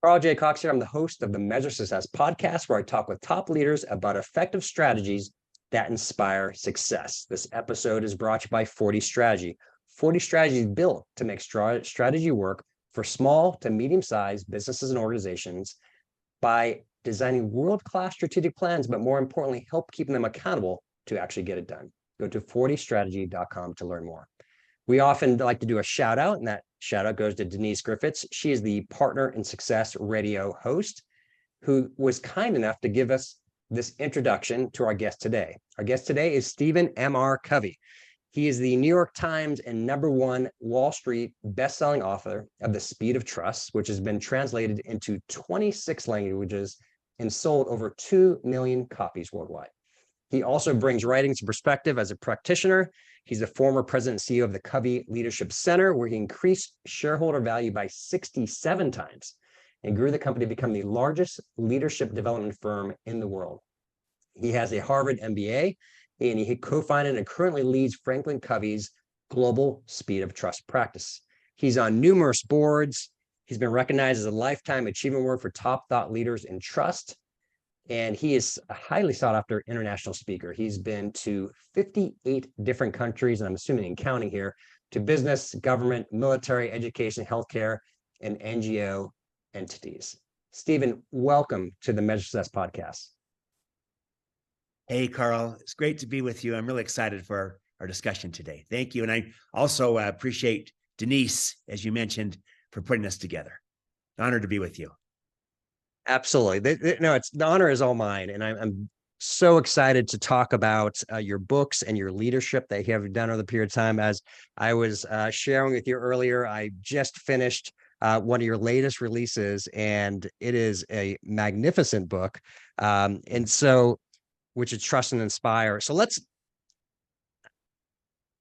Carl J. Cox here. I'm the host of the Measure Success podcast, where I talk with top leaders about effective strategies that inspire success. This episode is brought to you by 40 Strategy. 40 Strategy is built to make strategy work for small to medium-sized businesses and organizations by designing world-class strategic plans, but more importantly, help keeping them accountable to actually get it done. Go to 40strategy.com to learn more. We often like to do a shout out, and that shout out goes to Denise Griffiths. She is the Partner in Success radio host who was kind enough to give us this introduction to our guest today. Our guest today is Stephen M.R. Covey. He is the New York Times and #1 Wall Street bestselling author of The Speed of Trust, which has been translated into 26 languages and sold over 2 million copies worldwide. He also brings writing to perspective as a practitioner. He's the former president and CEO of the Covey Leadership Center, where he increased shareholder value by 67 times and grew the company to become the largest leadership development firm in the world. He has a Harvard MBA, and he co-founded and currently leads Franklin Covey's Global Speed of Trust practice. He's on numerous boards. He's been recognized as a Lifetime Achievement Award for top thought leaders in trust. And he is a highly sought after international speaker. He's been to 58 different countries, and I'm assuming and counting here, to business, government, military, education, healthcare, and NGO entities. Stephen, welcome to the Measure Success podcast. Hey, Carl, it's great to be with you. I'm really excited for our discussion today. Thank you. And I also appreciate Denise, as you mentioned, for putting us together. Honored to be with you. Absolutely. No, the honor is all mine. And I'm so excited to talk about your books and your leadership that you have done over the period of time. As I was sharing with you earlier, I just finished one of your latest releases, and it is a magnificent book. Which is Trust and Inspire. So let's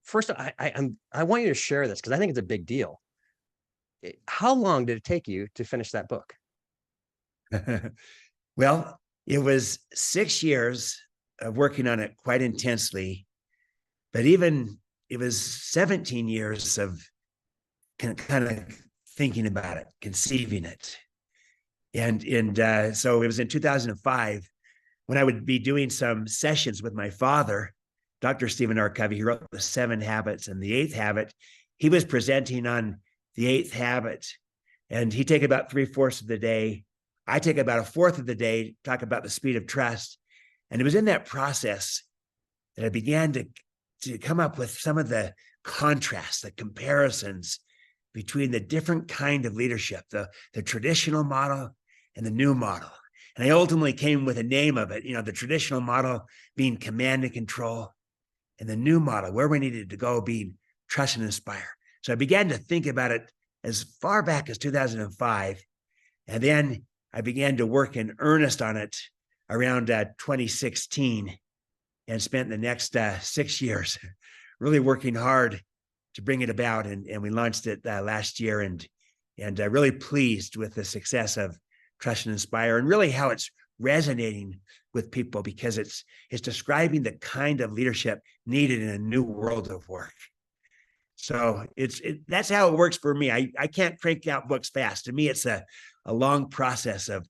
first, I want you to share this because I think it's a big deal. How long did it take you to finish that book? Well, it was 6 years of working on it quite intensely, but even it was 17 years of kind of thinking about it, conceiving it. And so it was in 2005 when I would be doing some sessions with my father, Dr. Stephen R. Covey. He wrote The 7 Habits and the 8th Habit. He was presenting on the 8th habit, and he'd take about 3/4 of the day. I take about 1/4 of the day, talk about the speed of trust. And it was in that process that I began to come up with some of the contrasts, the comparisons between the different kind of leadership, the traditional model and the new model. And I ultimately came with a name of it, the traditional model being command and control, and the new model, where we needed to go, being trust and inspire. So I began to think about it as far back as 2005. And then I began to work in earnest on it around 2016 and spent the next 6 years really working hard to bring it about. And we launched it last year, and really pleased with the success of Trust and Inspire, and really how it's resonating with people, because it's describing the kind of leadership needed in a new world of work. So that's how it works for me. I can't crank out books fast. To me, it's a long process of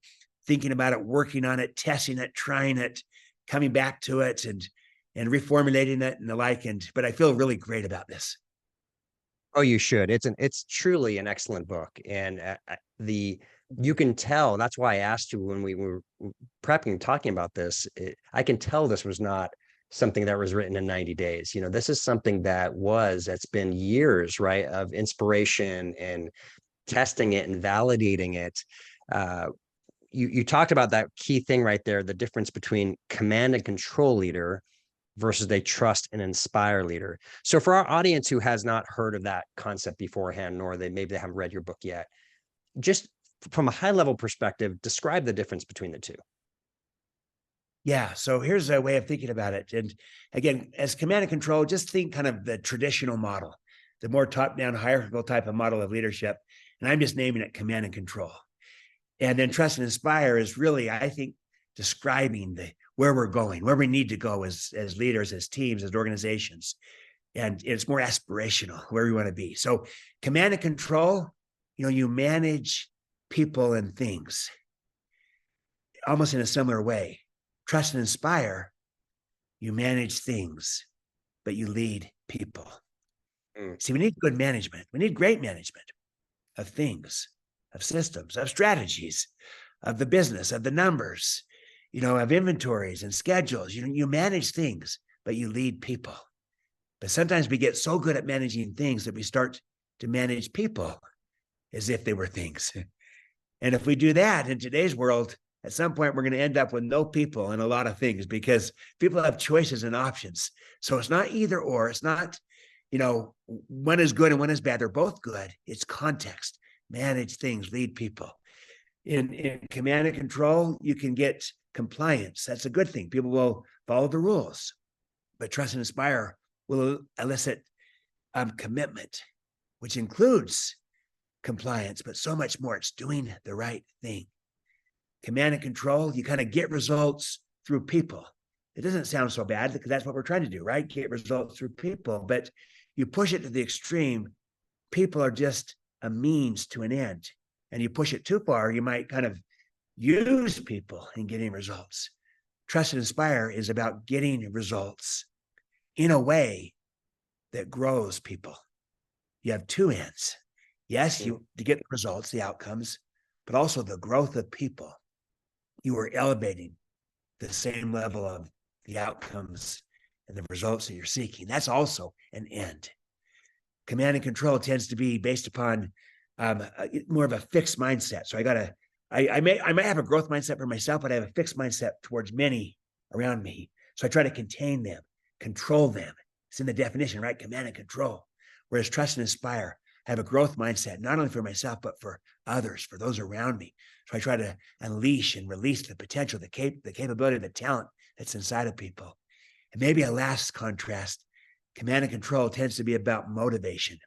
thinking about it, working on it, testing it, trying it, coming back to it, and reformulating it and the like. But I feel really great about this. Oh, you should. It's truly an excellent book, and you can tell. That's why I asked you when we were prepping and talking about this. I can tell this was not something that was written in 90 days. This is something that's been years, right, of inspiration and testing it and validating it. You talked about that key thing right there, the difference between command and control leader versus a trust and inspire leader. So for our audience who has not heard of that concept beforehand, nor maybe they haven't read your book yet, just from a high level perspective, describe the difference between the two. Yeah. So here's a way of thinking about it. And again, as command and control, just think kind of the traditional model, the more top-down hierarchical type of model of leadership. And I'm just naming it command and control. And then trust and inspire is really, I think, describing where we're going, where we need to go as leaders, as teams, as organizations. And it's more aspirational, where we want to be. So command and control, you manage people and things, almost in a similar way. Trust and inspire, you manage things, but you lead people. See, we need good management. We need great management of things, of systems, of strategies, of the business, of the numbers, of inventories and schedules. You manage things, but you lead people. But sometimes we get so good at managing things that we start to manage people as if they were things. And if we do that in today's world, at some point, we're going to end up with no people and a lot of things because people have choices and options. So it's not either or. It's not, one is good and one is bad. They're both good. It's context. Manage things, lead people. In command and control, you can get compliance. That's a good thing. People will follow the rules. But trust and inspire will elicit commitment, which includes compliance, but so much more. It's doing the right thing. Command and control, you kind of get results through people. It doesn't sound so bad because that's what we're trying to do, right? Get results through people. But you push it to the extreme, people are just a means to an end. And you push it too far, you might kind of use people in getting results. Trust and inspire is about getting results in a way that grows people. You have two ends. Yes, you to get the results, the outcomes, but also the growth of people. You are elevating the same level of the outcomes and the results that you're seeking. That's also an end. Command and control tends to be based upon more of a fixed mindset. So I might have a growth mindset for myself, but I have a fixed mindset towards many around me. So I try to contain them, control them. It's in the definition, right? Command and control. Whereas trust and inspire, I have a growth mindset, not only for myself, but for others, for those around me. So I try to unleash and release the potential, the capability, the talent that's inside of people. And maybe a last contrast, command and control tends to be about motivation.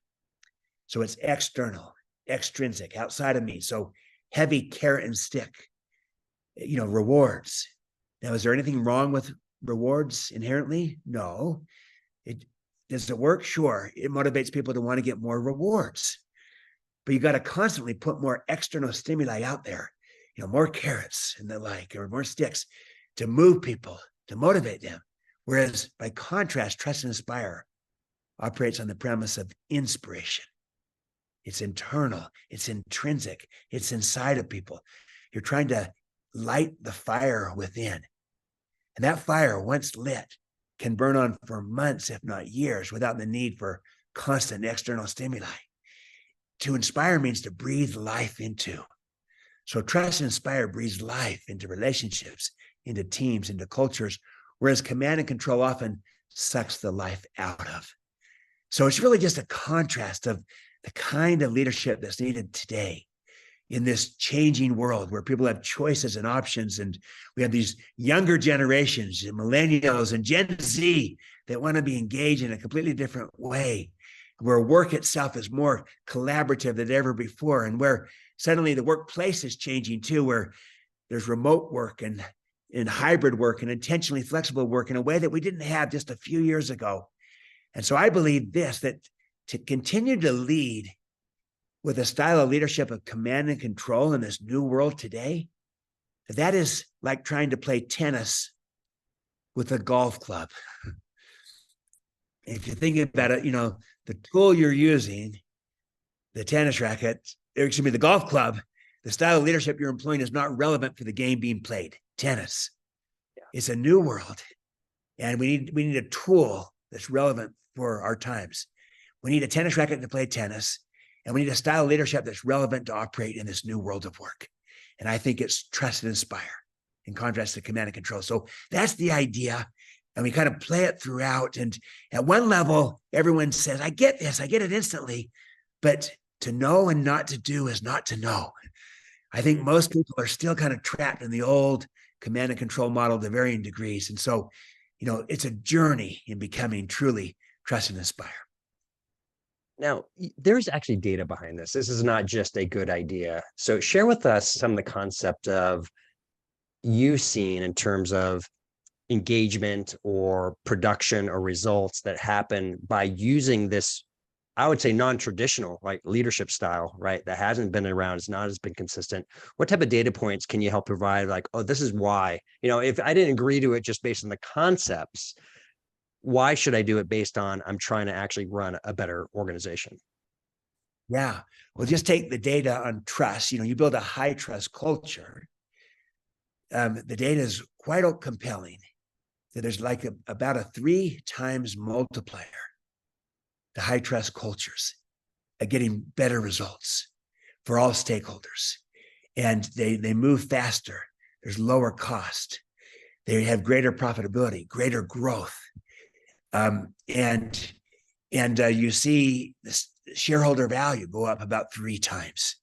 So it's external, extrinsic, outside of me. So heavy carrot and stick, rewards. Now, is there anything wrong with rewards inherently? No. Does it work? Sure. It motivates people to want to get more rewards. But you got to constantly put more external stimuli out there, more carrots and the like, or more sticks to move people, to motivate them. Whereas by contrast, trust and inspire operates on the premise of inspiration. It's internal, it's intrinsic, it's inside of people. You're trying to light the fire within. And that fire, once lit, can burn on for months, if not years, without the need for constant external stimuli. To inspire means to breathe life into. So trust and inspire breathes life into relationships, into teams, into cultures, whereas command and control often sucks the life out of. So it's really just a contrast of the kind of leadership that's needed today in this changing world where people have choices and options. And we have these younger generations and millennials and Gen Z that want to be engaged in a completely different way, where work itself is more collaborative than ever before. And where suddenly the workplace is changing too, where there's remote work and hybrid work and intentionally flexible work in a way that we didn't have just a few years ago. And so I believe that to continue to lead with a style of leadership of command and control in this new world today, that is like trying to play tennis with a golf club. If you think about it, the tool you're using, the tennis racket, the golf club, the style of leadership you're employing is not relevant for the game being played, tennis. Yeah. It's a new world. And we need a tool that's relevant for our times. We need a tennis racket to play tennis, and we need a style of leadership that's relevant to operate in this new world of work. And I think it's trust and inspire in contrast to command and control. So that's the idea. And we kind of play it throughout. And at one level, everyone says, I get this, I get it instantly. But to know and not to do is not to know. I think most people are still kind of trapped in the old command and control model to varying degrees. And so, it's a journey in becoming truly trust and inspire. Now, there's actually data behind this. This is not just a good idea. So share with us some of the concept of you seeing in terms of engagement or production or results that happen by using this I would say non-traditional, like leadership style, right? That hasn't been around, it's not as been consistent. What type of data points can you help provide? Like, oh, this is why, if I didn't agree to it just based on the concepts, why should I do it based on I'm trying to actually run a better organization? Yeah. Well, just take the data on trust. You build a high trust culture. The data is quite compelling. That there's like about a 3 times multiplier to high trust cultures at getting better results for all stakeholders. And they move faster. There's lower cost. They have greater profitability, greater growth. And you see this shareholder value go up about 3 times.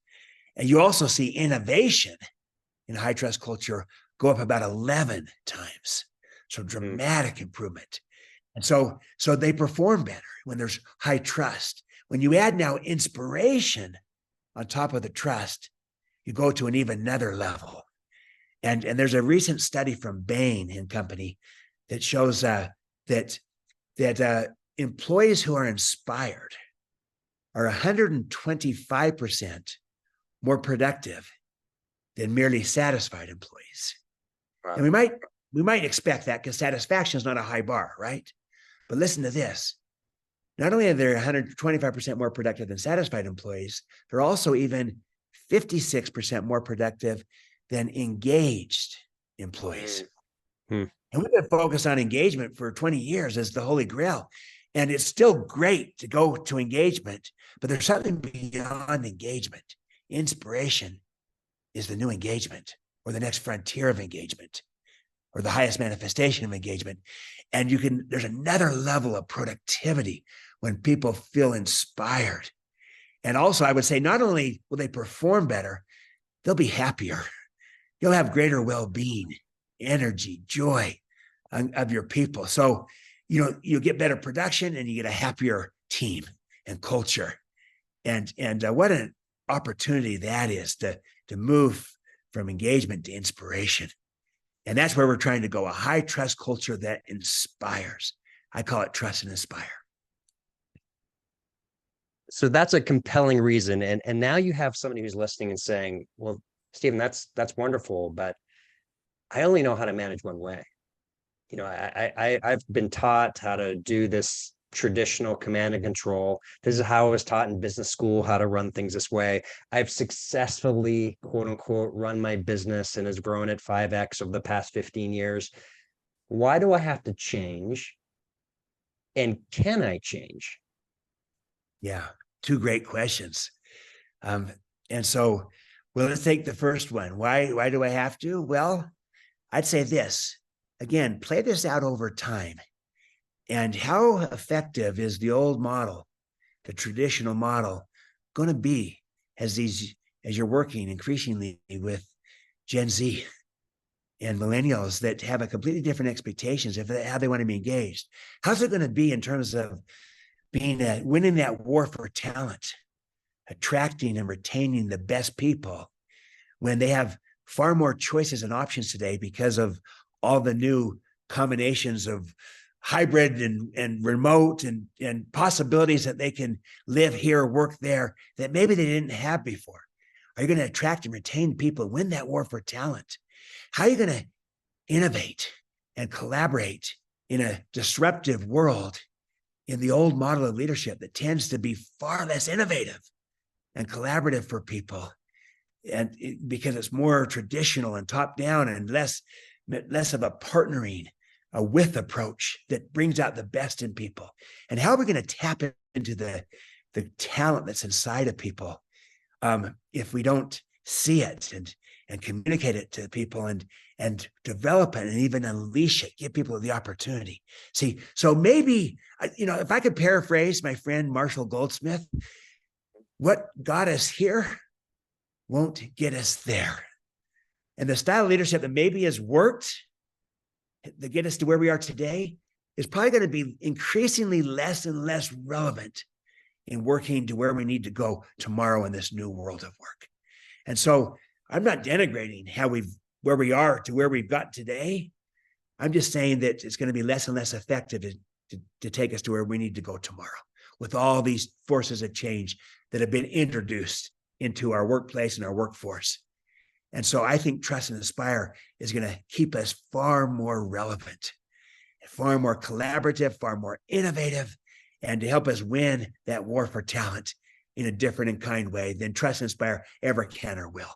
And you also see innovation in high trust culture go up about 11 times. So dramatic improvement. And so they perform better when there's high trust. When you add now inspiration on top of the trust, you go to an even another level. And there's a recent study from Bain and Company that shows that employees who are inspired are 125% more productive than merely satisfied employees. Wow. And we might expect that because satisfaction is not a high bar, right? But listen to this. Not only are they 125% more productive than satisfied employees, they're also even 56% more productive than engaged employees. And we've been focused on engagement for 20 years as the holy grail. And it's still great to go to engagement, but there's something beyond engagement. Inspiration is the new engagement, or the next frontier of engagement, or the highest manifestation of engagement. And there's another level of productivity when people feel inspired. And also, I would say, not only will they perform better, they'll be happier. You'll have greater well-being, energy, joy of your people. So, you get better production and you get a happier team and culture. And what an opportunity that is to move from engagement to inspiration. And that's where we're trying to go, a high trust culture that inspires. I call it trust and inspire. So that's a compelling reason. And now you have somebody who's listening and saying, well, Stephen, that's wonderful, but I only know how to manage one way. I've been taught how to do this traditional command and control. This is how I was taught in business school, how to run things this way. I've successfully, quote unquote, run my business and has grown at 5x over the past 15 years. Why do I have to change? And can I change? Yeah, 2 great questions. And so, well, let's take the first one. Why do I have to? Well, I'd say this. Again, play this out over time. And how effective is the old model, the traditional model, going to be as you're working increasingly with Gen Z and millennials that have a completely different expectations of how they want to be engaged? How's it going to be in terms of winning that war for talent, attracting and retaining the best people when they have far more choices and options today because of all the new combinations of hybrid and remote and possibilities that they can live here, work there, that maybe they didn't have before? Are you going to attract and retain people, win that war for talent? How are you going to innovate and collaborate in a disruptive world in the old model of leadership that tends to be far less innovative and collaborative for people? And because it's more traditional and top down and less of a partnering, a with approach that brings out the best in people. And how are we going to tap into the talent that's inside of people if we don't see it and communicate it to people and develop it and even unleash it, give people the opportunity? See, so maybe, if I could paraphrase my friend Marshall Goldsmith, what got us here won't get us there. And the style of leadership that maybe has worked to get us to where we are today is probably going to be increasingly less and less relevant in working to where we need to go tomorrow in this new world of work. And so I'm not denigrating where we are to where we've got today. I'm just saying that it's going to be less and less effective to take us to where we need to go tomorrow. with all these forces of change that have been introduced into our workplace and our workforce. And so I think Trust and Inspire is going to keep us far more relevant, far more collaborative, far more innovative, and to help us win that war for talent in a different and kind way than Trust and Inspire ever can or will.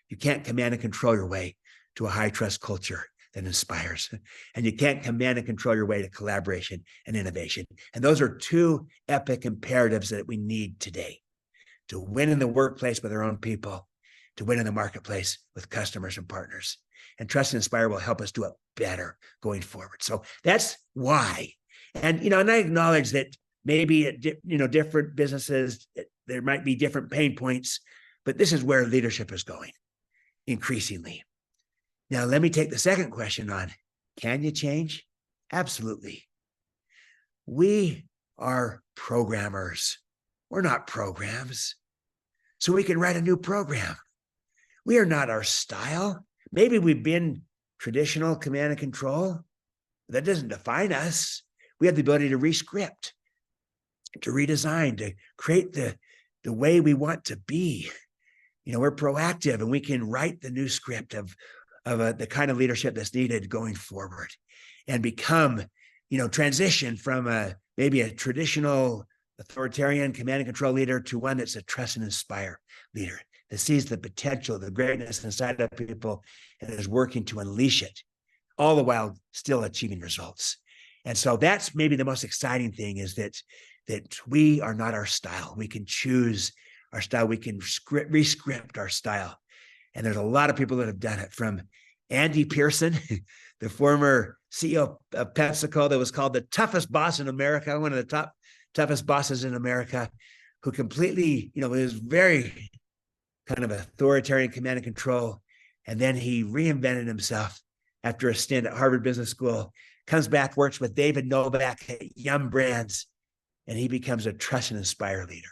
You can't command and control your way to a high trust culture that inspires. And you can't command and control your way to collaboration and innovation. And those are two epic imperatives that we need today to win in the workplace with our own people, to win in the marketplace with customers and partners. And Trust and Inspire will help us do it better going forward. So that's why. And, and I acknowledge that maybe at, different businesses, there might be different pain points, but this is where leadership is going increasingly. Now, let me take the second question on, can you change? Absolutely. We are programmers. We're not programs. So we can write a new program. We are not our style. Maybe we've been traditional command and control. That doesn't define us. We have the ability to rescript, to redesign, to create the way we want to be. We're proactive and we can write the new script of the kind of leadership that's needed going forward and become, transition from maybe a traditional authoritarian command and control leader to one that's a Trust and Inspire leader that sees the potential, the greatness inside of people and is working to unleash it, all the while still achieving results. And so that's maybe the most exciting thing is that we are not our style. We can choose our style. We can rescript our style. And there's a lot of people that have done it, from Andy Pearson, the former CEO of PepsiCo that was called the toughest boss in America, one of the toughest bosses in America, who completely, was very kind of authoritarian command and control. And then he reinvented himself after a stint at Harvard Business School, comes back, works with David Novak at Yum Brands, and he becomes a Trust and Inspire leader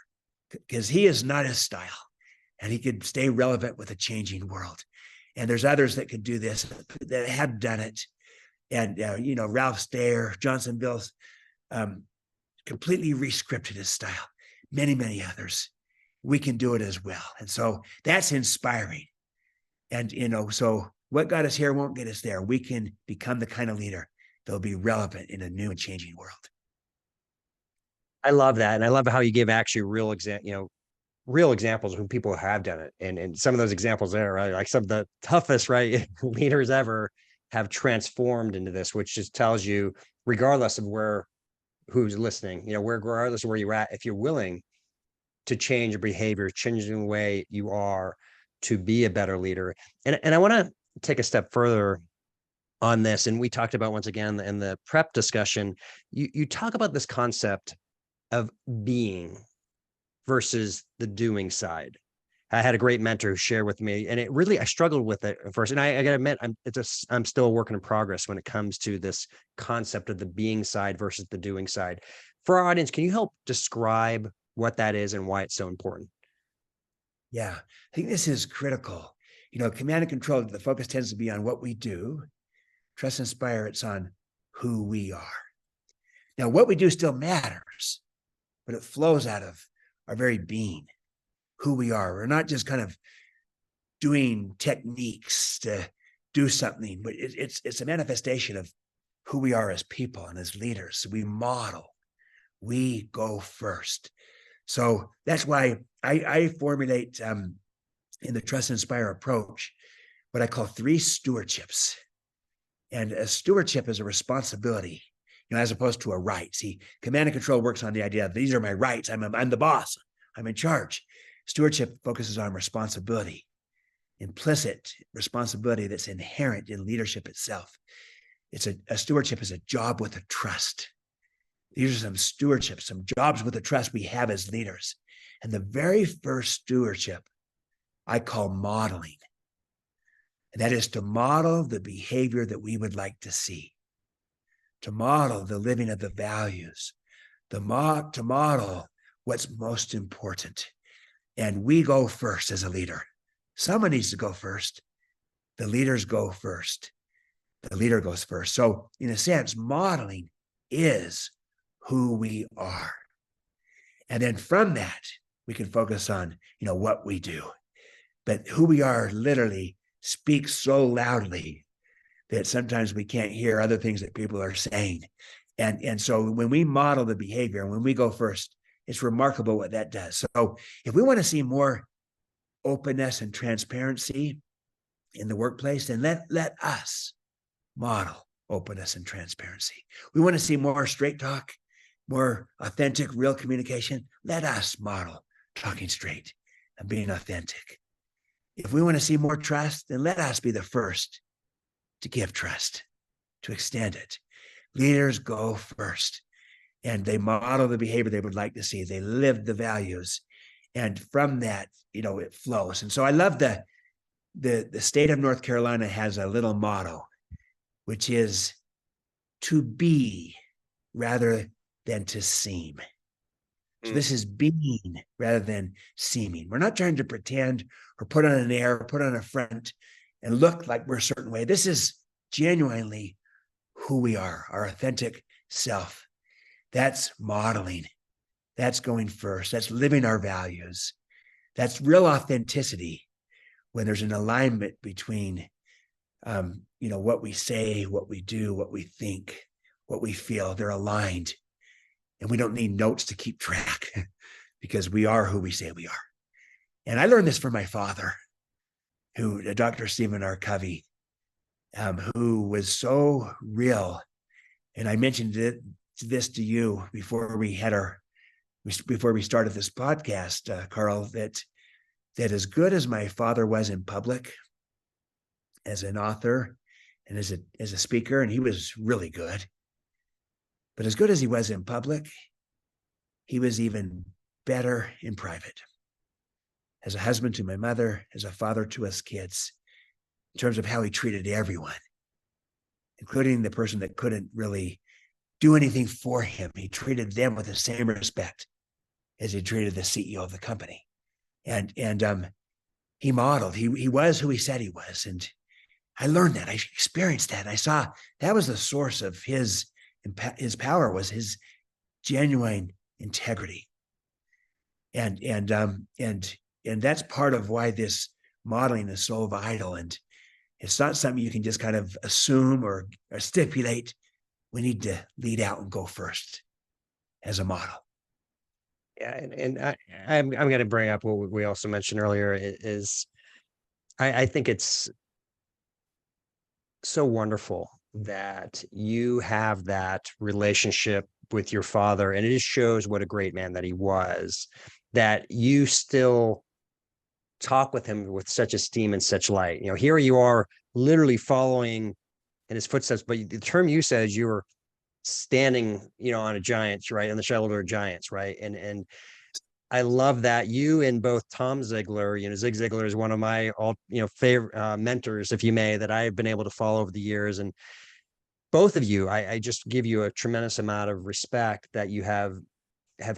because he is not his style and he could stay relevant with a changing world. And there's others that could do this, that have done it. And, Ralph Stayer, Johnson Bills, completely rescripted his style. Many, many others. We can do it as well. And so that's inspiring. And, so what got us here won't get us there. We can become the kind of leader that'll be relevant in a new and changing world. I love that. And I love how you give actually real examples when people have done it. And some of those examples there, right? Like some of the toughest, right, leaders ever have transformed into this, which just tells you, regardless of who's listening, regardless of where you're at, if you're willing to change your behavior, changing the way you are to be a better leader. And I want to take a step further on this. And we talked about, once again, in the prep discussion, you talk about this concept of being versus the doing side. I had a great mentor who shared with me, and I struggled with it at first. And I gotta admit, I'm still a work in progress when it comes to this concept of the being side versus the doing side. For our audience, can you help describe what that is and why it's so important? Yeah, I think this is critical. Command and control, the focus tends to be on what we do. Trust and Inspire, it's on who we are. Now, what we do still matters, but it flows out of our very being, who we are. We're not just kind of doing techniques to do something, but it's a manifestation of who we are as people and as leaders. We model, we go first. So that's why I formulate in the Trust and Inspire approach what I call 3 stewardships. And a stewardship is a responsibility, as opposed to a right. See, command and control works on the idea of these are my rights. I'm the boss. I'm in charge. Stewardship focuses on responsibility, implicit responsibility that's inherent in leadership itself. A stewardship is a job with a trust. These are some stewardships, some jobs with a trust we have as leaders. And the very first stewardship I call modeling. And that is to model the behavior that we would like to see, to model the living of the values, to model what's most important. And we go first as a leader. Someone needs to go first. The leaders go first. The leader goes first. So in a sense, modeling is who we are. And then from that, we can focus on, what we do. But who we are literally speaks so loudly that sometimes we can't hear other things that people are saying. And so when we model the behavior, when we go first, it's remarkable what that does. So if we want to see more openness and transparency in the workplace, then let us model openness and transparency. We want to see more straight talk, more authentic, real communication. Let us model talking straight and being authentic. If we want to see more trust, then let us be the first to give trust, to extend it. Leaders go first, and they model the behavior they would like to see. They live the values, and from that, it flows. And so I love the state of North Carolina has a little motto, which is to be rather than to seem. So this is being rather than seeming. We're not trying to pretend or put on an air, put on a front and look like we're a certain way. This is genuinely who we are, our authentic self. That's modeling. That's going first. That's living our values. That's real authenticity when there's an alignment between, what we say, what we do, what we think, what we feel. They're aligned. And we don't need notes to keep track because we are who we say we are. And I learned this from my father, Dr. Stephen R. Covey, who was so real. And I mentioned this to you before we started this podcast, Carl, that as good as my father was in public, as an author and as a speaker, and he was really good, but as good as he was in public, he was even better in private. As a husband to my mother, as a father to us kids, in terms of how he treated everyone, including the person that couldn't really do anything for him. He treated them with the same respect as he treated the CEO of the company. And he modeled, he was who he said he was. And I learned that, I experienced that. I saw that was the source of his power, was his genuine integrity. And that's part of why this modeling is so vital. And it's not something you can just kind of assume or stipulate. We need to lead out and go first as a model. Yeah, and I'm going to bring up what we also mentioned earlier is I think it's so wonderful that you have that relationship with your father, and it just shows what a great man that he was, that you still talk with him with such esteem and such light. Here you are literally following in his footsteps, but the term you said is you were standing, on a giant, right? On the shoulder of giants, right? And I love that you and both Tom Ziglar, Zig Ziglar is one of my favorite mentors, if you may, that I've been able to follow over the years. And both of you, I just give you a tremendous amount of respect that you have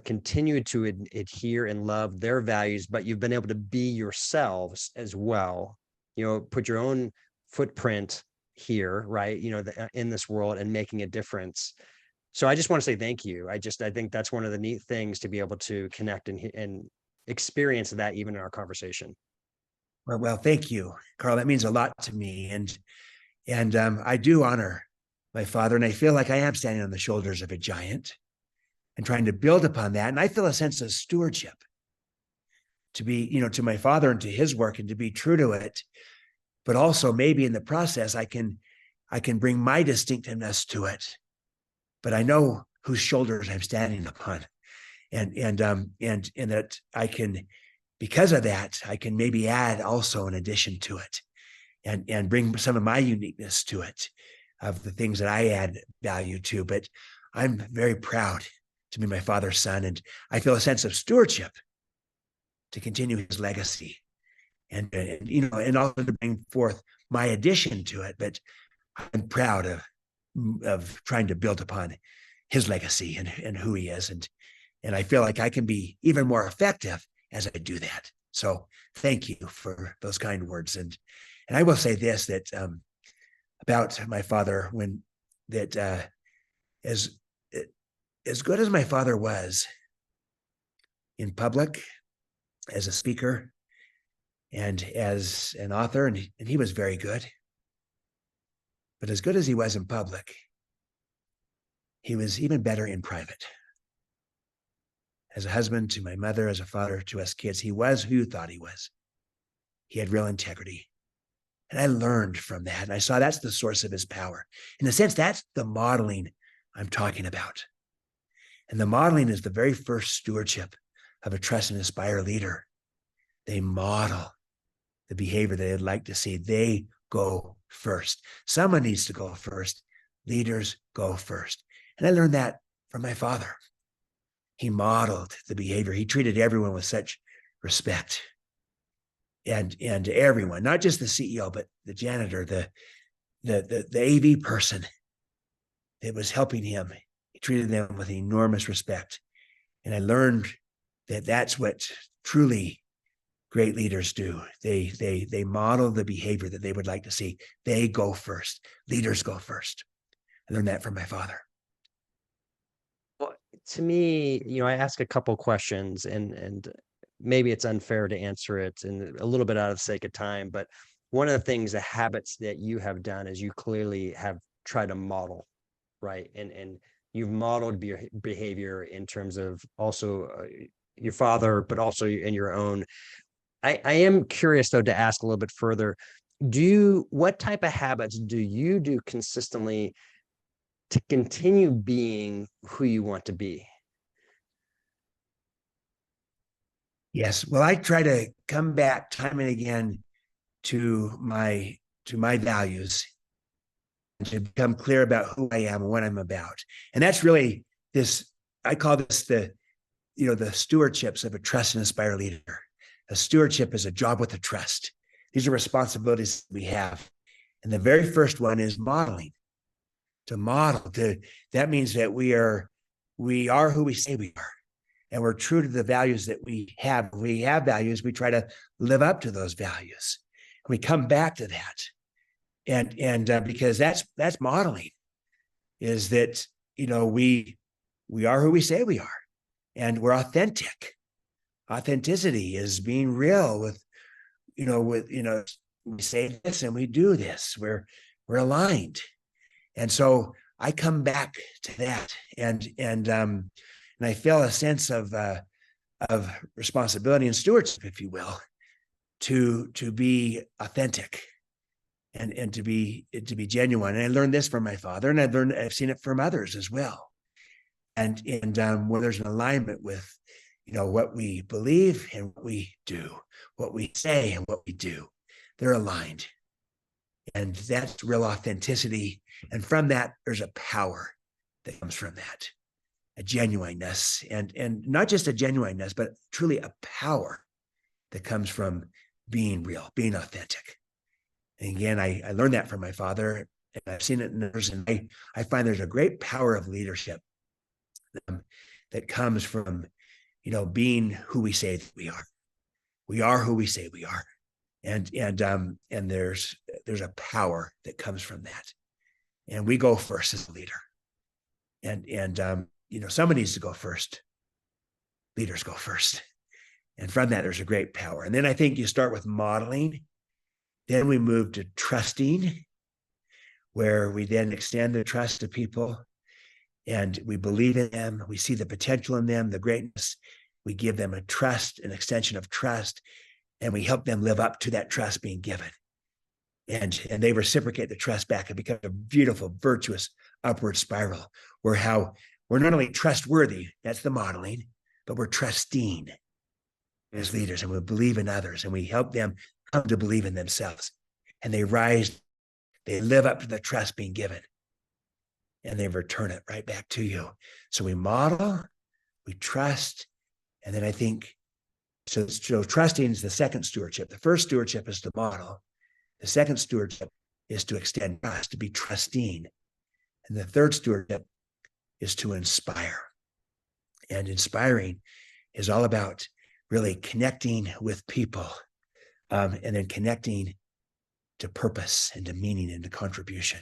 continued to adhere and love their values, but you've been able to be yourselves as well, put your own footprint here, right? In this world and making a difference. So I just want to say thank you. I think that's one of the neat things to be able to connect and experience that even in our conversation. Well, thank you, Carl. That means a lot to me. And I do honor my father, and I feel like I am standing on the shoulders of a giant and trying to build upon that. And I feel a sense of stewardship to be, to my father and to his work and to be true to it. But also maybe in the process, I can bring my distinctiveness to it. But I know whose shoulders I'm standing upon, and that I can, because of that, I can maybe add also an addition to it, and bring some of my uniqueness to it, of the things that I add value to. But I'm very proud to be my father's son, and I feel a sense of stewardship to continue his legacy, and also to bring forth my addition to it. But I'm proud of trying to build upon his legacy and who he is. And I feel like I can be even more effective as I do that. So thank you for those kind words. And I will say this, that about my father, as good as my father was, in public as a speaker and as an author, and he was very good. But as good as he was in public, he was even better in private. As a husband to my mother, as a father to us kids, he was who you thought he was. He had real integrity. And I learned from that. And I saw that's the source of his power. In a sense, that's the modeling I'm talking about. And the modeling is the very first stewardship of a trust and inspire leader. They model the behavior that they'd like to see. They go first. Someone needs to go first. Leaders go first. And I learned that from my father. He modeled the behavior. He treated everyone with such respect. And everyone, not just the CEO, but the janitor, the AV person that was helping him. He treated them with enormous respect. And I learned that that's what truly great leaders do. They model the behavior that they would like to see. They go first. Leaders go first. I learned that from my father. Well, to me, I ask a couple questions, and maybe it's unfair to answer it and a little bit out of the sake of time, but one of the things, the habits that you have done is you clearly have tried to model, right? And you've modeled behavior in terms of also your father, but also in your own. I am curious though to ask a little bit further. What type of habits do you do consistently to continue being who you want to be? Yes. Well, I try to come back time and again to my values, to become clear about who I am and what I'm about. And that's really this, I call this the stewardships of a trust and inspire leader. A stewardship is a job with a trust. These are responsibilities we have. And the very first one is modeling. To model, that means that we are who we say we are. And we're true to the values that we have. If we have values, we try to live up to those values. And we come back to that. And because that's modeling, is that, we are who we say we are, and we're authentic. Authenticity is being real with we say this and we do this. We're aligned. And so I come back to that, and I feel a sense of responsibility and stewardship, if you will, to be authentic and to be genuine. And I learned this from my father, and I've seen it from others as well. And when there's an alignment with what we believe and what we do, what we say and what we do, they're aligned. And that's real authenticity. And from that, there's a power that comes from that, a genuineness, and not just a genuineness, but truly a power that comes from being real, being authentic. And again, I learned that from my father, and I've seen it in others. And I find there's a great power of leadership that comes from, being who we say that we are. We are who we say we are. And there's a power that comes from that. And we go first as a leader. And someone needs to go first. Leaders go first. And from that, there's a great power. And then I think you start with modeling. Then we move to trusting, where we then extend the trust to people, and we believe in them. We see the potential in them, the greatness. We give them a trust, an extension of trust, and we help them live up to that trust being given. And they reciprocate the trust back and become a beautiful, virtuous upward spiral, where we're not only trustworthy, that's the modeling, but we're trusting as leaders, and we believe in others, and we help them come to believe in themselves. And they rise, they live up to the trust being given, and they return it right back to you. So we model, we trust, and then I think, so trusting is the second stewardship. The first stewardship is to model. The second stewardship is to extend trust, to be trusting. And the third stewardship is to inspire. And inspiring is all about really connecting with people, and then connecting to purpose and to meaning and to contribution.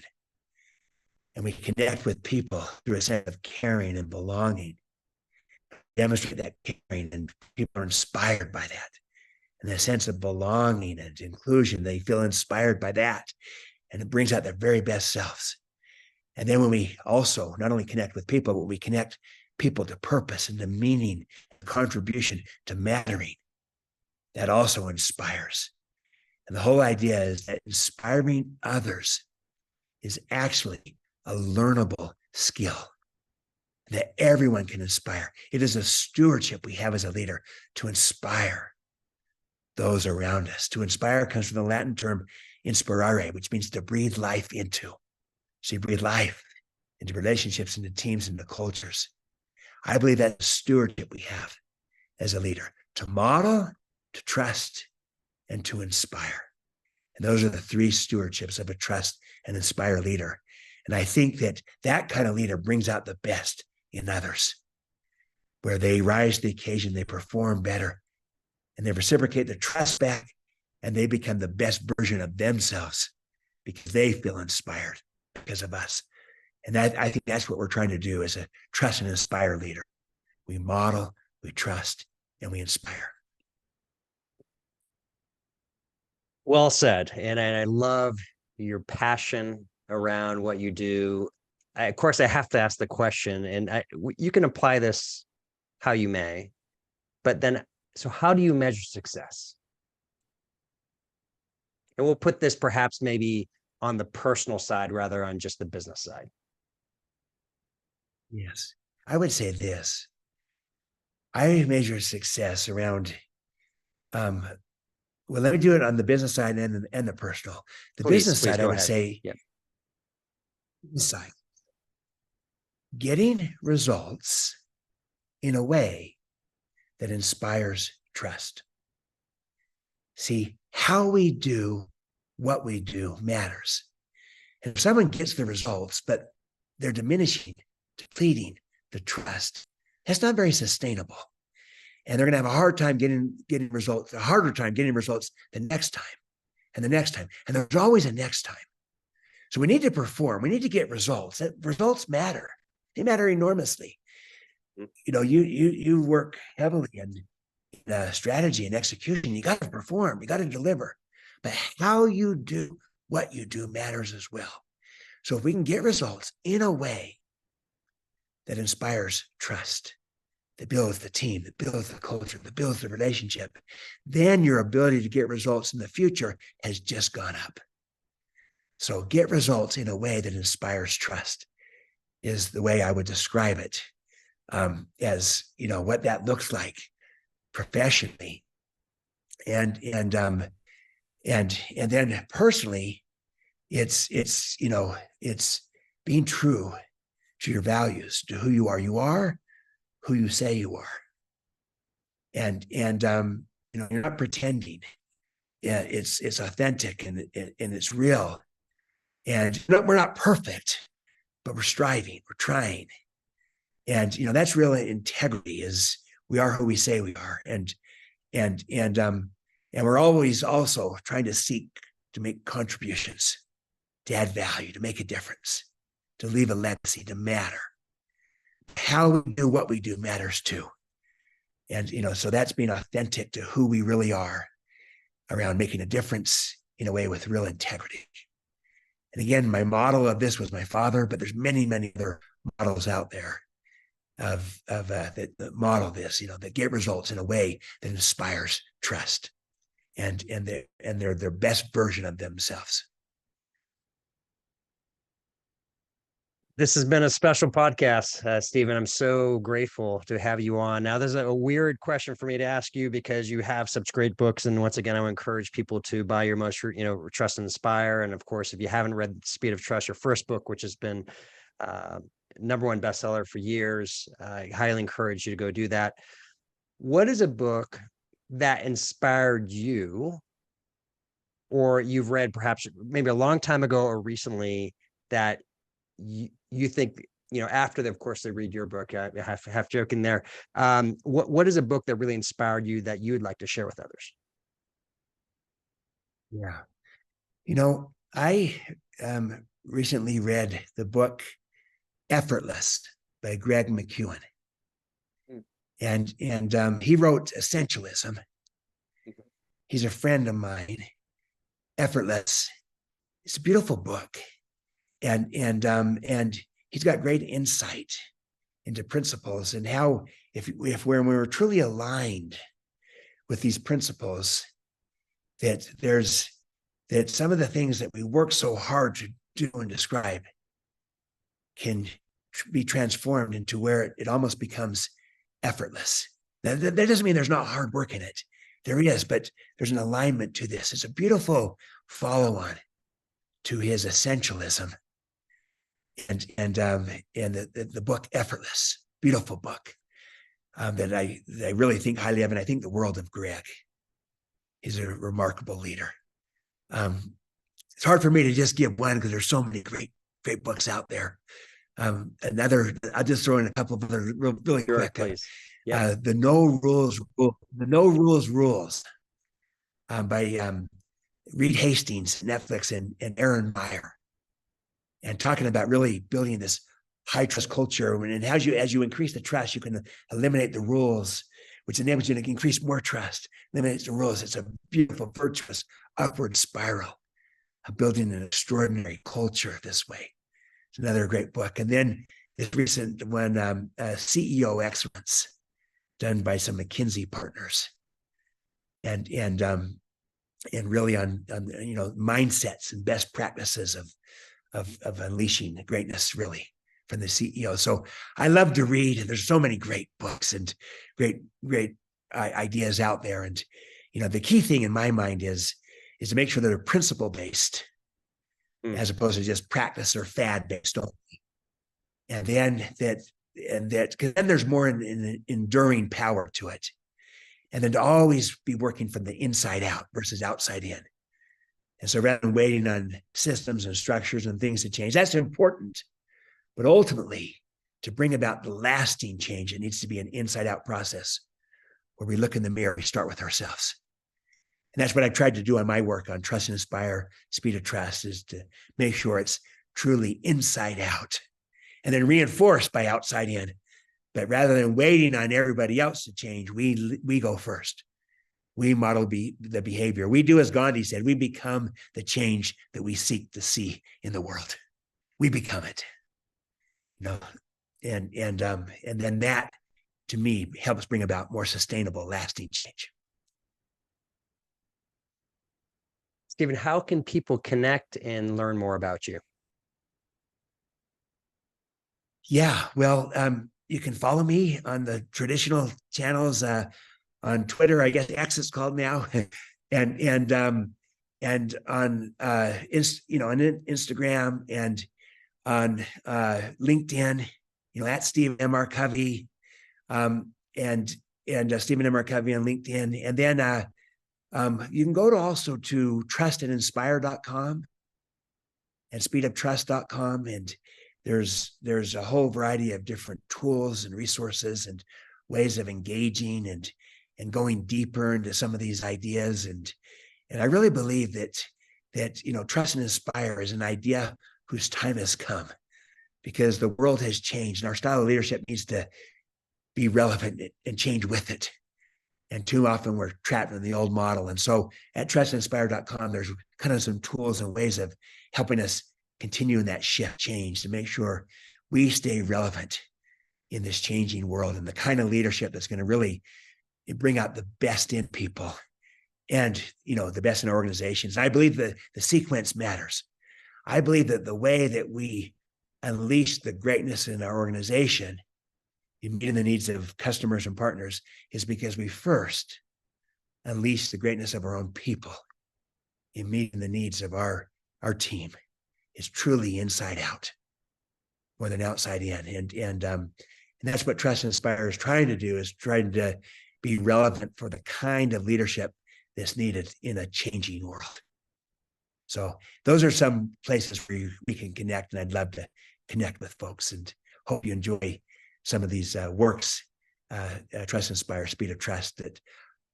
And we connect with people through a sense of caring and belonging. demonstrate that caring, and people are inspired by that. And the sense of belonging and inclusion, they feel inspired by that. And it brings out their very best selves. And then when we also not only connect with people, but we connect people to purpose and to meaning, contribution, to mattering, that also inspires. And the whole idea is that inspiring others is actually a learnable skill that everyone can inspire. It is a stewardship we have as a leader to inspire those around us. To inspire comes from the Latin term inspirare, which means to breathe life into. So you breathe life into relationships, into teams, into cultures. I believe that's a stewardship we have as a leader, to model, to trust, and to inspire. And those are the three stewardships of a trust and inspire leader. And I think that that kind of leader brings out the best in others, where they rise to the occasion, they perform better, and they reciprocate the trust back, and they become the best version of themselves because they feel inspired because of us. And that, I think that's what we're trying to do as a trust and inspire leader. We model, we trust, and we inspire. Well said. And I love your passion around what you do. Of course, I have to ask the question, and you can apply this how you may, but then, so how do you measure success? And we'll put this perhaps maybe on the personal side rather on just the business side. Yes. I would say this. I measure success around, well, let me do it on the business side and the personal. The business side, I would say, yep. Side, getting results in a way that inspires trust. See, how we do what we do matters. And if someone gets the results, but they're diminishing, depleting the trust, that's not very sustainable. And they're going to have a hard time getting results, a harder time getting results the next time and the next time. And there's always a next time. So we need to perform. We need to get results. Results matter. They matter enormously. You know, you work heavily in strategy and execution. You got to perform. You got to deliver. But how you do what you do matters as well. So if we can get results in a way that inspires trust, that builds the team, that builds the culture, that builds the relationship, then your ability to get results in the future has just gone up. So get results in a way that inspires trust is the way I would describe it, as, you know, what that looks like professionally. And then personally, it's, you know, it's being true to your values, to who you are. You are who you say you are. And you know, you're not pretending. Yeah, it's authentic and it's real. And we're not perfect, but we're striving, we're trying. And, you know, that's real integrity, is we are who we say we are. And we're always also trying to seek to make contributions, to add value, to make a difference, to leave a legacy, to matter. How we do what we do matters too. And, you know, so that's being authentic to who we really are around making a difference in a way with real integrity. And again, my model of this was my father, but there's many, many other models out there that model this, you know, that get results in a way that inspires trust and they're their best version of themselves. This has been a special podcast, Stephen. I'm so grateful to have you on. Now, there's a weird question for me to ask you because you have such great books. And once again, I would encourage people to buy your most, you know, Trust and Inspire. And of course, if you haven't read Speed of Trust, your first book, which has been #1 bestseller for years, I highly encourage you to go do that. What is a book that inspired you, or you've read perhaps maybe a long time ago or recently, that you think, you know, after of course they read your book, I half joking there. What is a book that really inspired you that you would like to share with others? Yeah. You know, I recently read the book Effortless by Greg McKeown. And he wrote Essentialism. He's a friend of mine. Effortless. It's a beautiful book, and he's got great insight into principles and how if when we're truly aligned with these principles, that some of the things that we work so hard to do and describe can be transformed into where it almost becomes effortless. That doesn't mean there's not hard work in it. There is, but there's an alignment to this. It's a beautiful follow-on to his essentialism, and the book Effortless, beautiful book that I really think highly of, and I think the world of Greg. He's a remarkable leader. It's hard for me to just give one because there's so many great books out there. I'll just throw in a couple of other really quick. Please. The No Rules Rules by Reed Hastings, Netflix, and Aaron Meyer, and talking about really building this high trust culture. And as you increase the trust, you can eliminate the rules, which enables you to increase more trust, eliminates the rules. It's a beautiful, virtuous, upward spiral of building an extraordinary culture this way. It's another great book. And then this recent one, CEO Excellence, done by some McKinsey partners, and really on mindsets and best practices of unleashing greatness, really, from the CEO. So I love to read. There's so many great books and great ideas out there. And the key thing in my mind is to make sure that they're principle based, as opposed to just practice or fad based only. And then because then there's more in enduring power to it. And then to always be working from the inside out versus outside in. And so rather than waiting on systems and structures and things to change, that's important. But ultimately, to bring about the lasting change, it needs to be an inside out process where we look in the mirror, we start with ourselves. And that's what I tried to do on my work on Trust and Inspire, Speed of Trust, is to make sure it's truly inside out and then reinforced by outside in. But rather than waiting on everybody else to change, we go first. We model the behavior. We do as Gandhi said, we become the change that we seek to see in the world. We become it. And then that, to me, helps bring about more sustainable, lasting change. Stephen, how can people connect and learn more about you? Yeah, well, you can follow me on the traditional channels, on Twitter, I guess X is called now, and on on Instagram and on LinkedIn, at Stephen M.R. Covey, and Stephen M.R. Covey on LinkedIn. And then you can go also to trustandinspire.com and speedoftrust.com. And there's a whole variety of different tools and resources and ways of engaging and going deeper into some of these ideas. And I really believe that Trust and Inspire is an idea whose time has come, because the world has changed and our style of leadership needs to be relevant and change with it. And too often we're trapped in the old model. And so at trustandinspire.com, there's kind of some tools and ways of helping us continue in that shift change to make sure we stay relevant in this changing world, and the kind of leadership that's going to really bring out the best in people and, the best in organizations. I believe that the sequence matters. I believe that the way that we unleash the greatness in our organization in meeting the needs of customers and partners is because we first unleash the greatness of our own people in meeting the needs of our team. Is truly inside out more than outside in. And that's what Trust and Inspire is trying to do, is trying to be relevant for the kind of leadership that's needed in a changing world. So those are some places where we can connect, and I'd love to connect with folks, and hope you enjoy some of these works, Trust and Inspire, Speed of Trust, that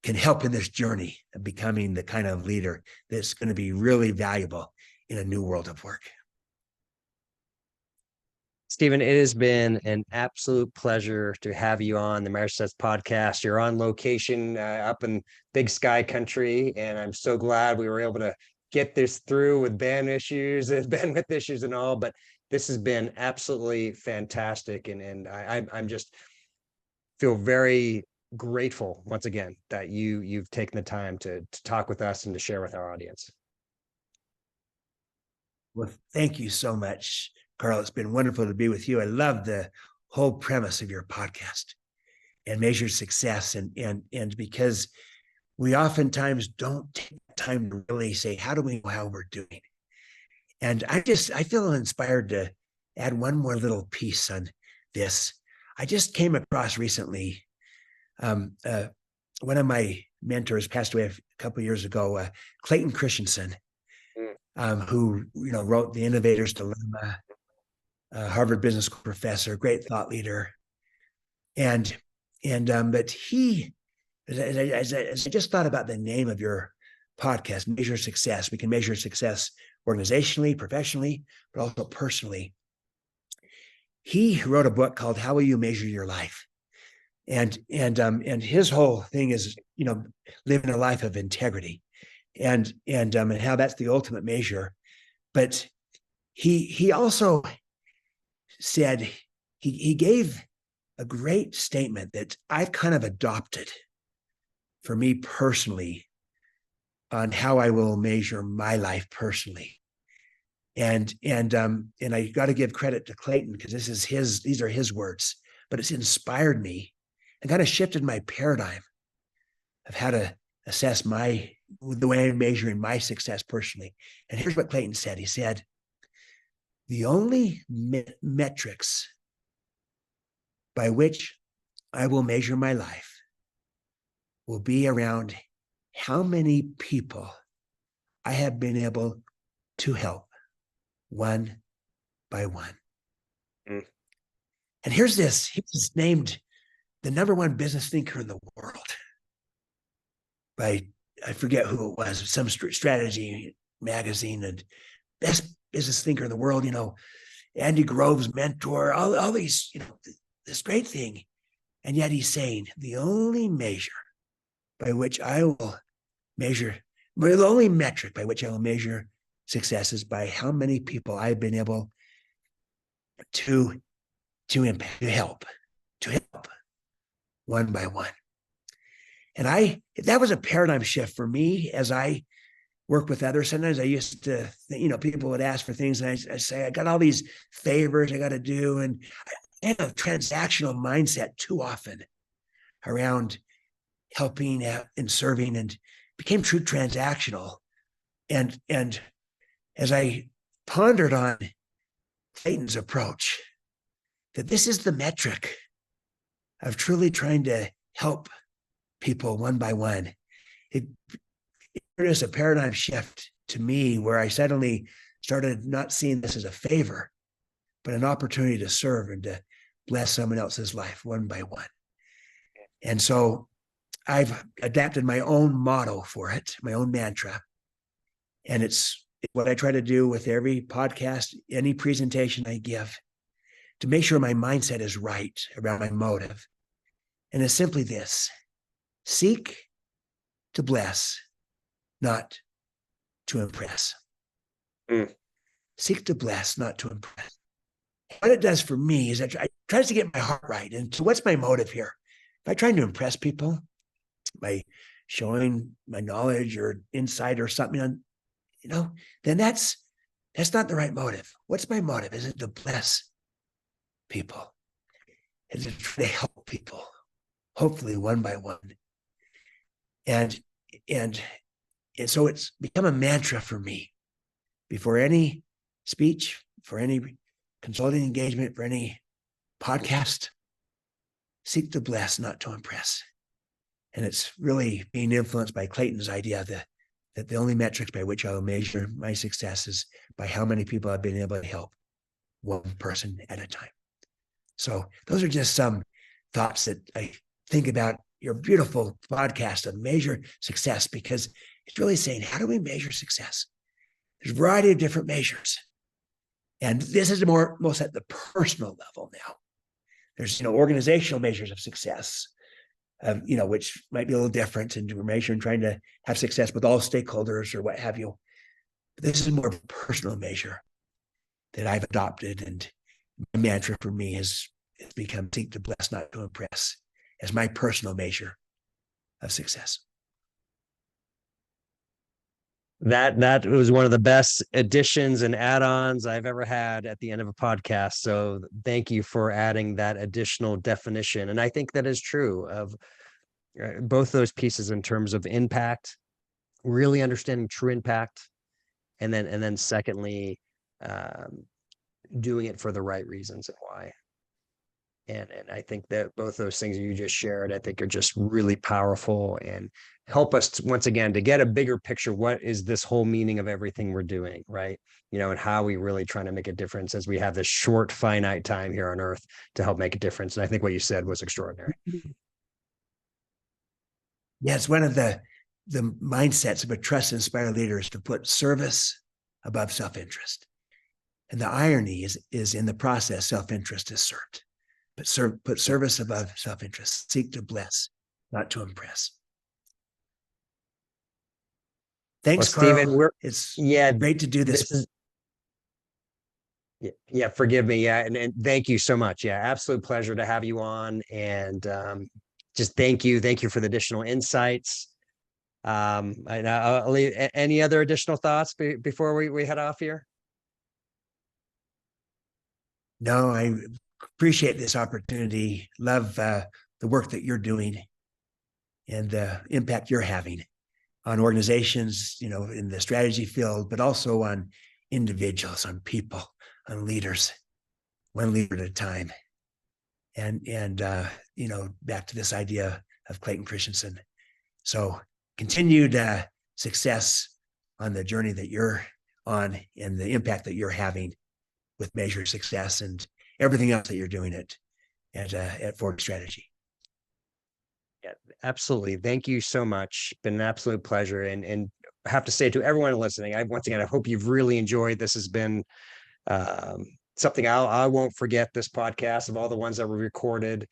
can help in this journey of becoming the kind of leader that's going to be really valuable in a new world of work. Stephen, it has been an absolute pleasure to have you on the Marriage Success podcast. You're on location up in Big Sky Country, and I'm so glad we were able to get this through with band issues and bandwidth issues and all. But this has been absolutely fantastic, and I'm just feel very grateful once again that you've taken the time to talk with us and to share with our audience. Well, thank you so much, Carl. It's been wonderful to be with you. I love the whole premise of your podcast and measure success. And because we oftentimes don't take time to really say, how do we know how we're doing? And I feel inspired to add one more little piece on this. I just came across recently, one of my mentors passed away a couple of years ago, Clayton Christensen, who wrote The Innovator's Dilemma, Harvard Business School professor, great thought leader, but he, as I just thought about the name of your podcast, Measure Success. We can measure success organizationally, professionally, but also personally. He wrote a book called How Will You Measure Your Life? And his whole thing is, living a life of integrity and how that's the ultimate measure. But he also said, he gave a great statement that I've kind of adopted for me personally on how I will measure my life personally. And I got to give credit to Clayton because these are his words, but it's inspired me and kind of shifted my paradigm of how to assess the way I'm measuring my success personally. And here's what Clayton said. He said, the only metrics by which I will measure my life will be around how many people I have been able to help one by one. Mm. And here's this. He's named the number one business thinker in the world by, I forget who it was, some strategy magazine, and best business thinker in the world, Andy Grove's mentor, all these, this great thing. And yet he's saying the only measure by which I will measure, the only metric by which I will measure success is by how many people I've been able to impact, to help one by one. And that was a paradigm shift for me as I work with others. Sometimes I used to think, people would ask for things and I say, I got all these favors I got to do. And I had a transactional mindset too often around helping and serving, and became true transactional. And as I pondered on Clayton's approach, that this is the metric of truly trying to help people one by one, it produced a paradigm shift to me where I suddenly started not seeing this as a favor, but an opportunity to serve and to bless someone else's life one by one. And so I've adapted my own motto for it, my own mantra. And it's what I try to do with every podcast, any presentation I give, to make sure my mindset is right around my motive. And it's simply this: seek to bless, not to impress. Mm. Seek to bless, not to impress. What it does for me is it tries to get my heart right. And so what's my motive here? If I'm trying to impress people by showing my knowledge or insight or something, then that's not the right motive. What's my motive? Is it to bless people? Is it to help people, hopefully one by one? And so it's become a mantra for me before any speech, for any consulting engagement, for any podcast: seek to bless, not to impress. And it's really being influenced by Clayton's idea that the only metrics by which I will measure my success is by how many people I've been able to help one person at a time. So those are just some thoughts that I think about your beautiful podcast of Measure Success, because it's really saying, how do we measure success? There's a variety of different measures. And this is most at the personal level now. There's, organizational measures of success, which might be a little different, and we're measuring trying to have success with all stakeholders or what have you. But this is more of a personal measure that I've adopted, and my mantra for me has become seek to bless, not to impress, as my personal measure of success. That was one of the best additions and add-ons I've ever had at the end of a podcast. So thank you for adding that additional definition. And I think that is true of both those pieces in terms of impact, really understanding true impact, and then secondly, doing it for the right reasons and why. And I think that both those things you just shared, I think are just really powerful and help us once again to get a bigger picture. What is this whole meaning of everything we're doing, right? And how we really trying to make a difference as we have this short, finite time here on Earth to help make a difference. And I think what you said was extraordinary. Yeah, it's one of the mindsets of a trust inspired leader is to put service above self-interest. And the irony is in the process, self-interest is served. But put service above self-interest. Seek to bless, not to impress. Thanks, Well, Carl. Stephen, It's yeah, great to do this. Yeah, forgive me. Yeah, and thank you so much. Yeah, absolute pleasure to have you on. And just thank you for the additional insights. I'll leave any other additional thoughts before we head off here. No, I appreciate this opportunity. Love the work that you're doing and the impact you're having on organizations, in the strategy field, but also on individuals, on people, on leaders, one leader at a time. And back to this idea of Clayton Christensen. So continued success on the journey that you're on and the impact that you're having with measured success and everything else that you're doing at 40 Strategy. Yeah, absolutely. Thank you so much. Been an absolute pleasure. And I have to say to everyone listening, once again, I hope you've really enjoyed. This has been something I won't forget, this podcast of all the ones that were recorded.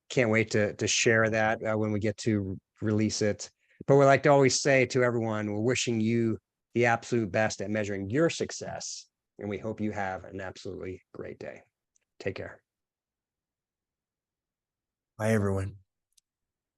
Can't wait to share that when we get to release it. But we like to always say to everyone, we're wishing you the absolute best at measuring your success. And we hope you have an absolutely great day. Take care. Bye, everyone.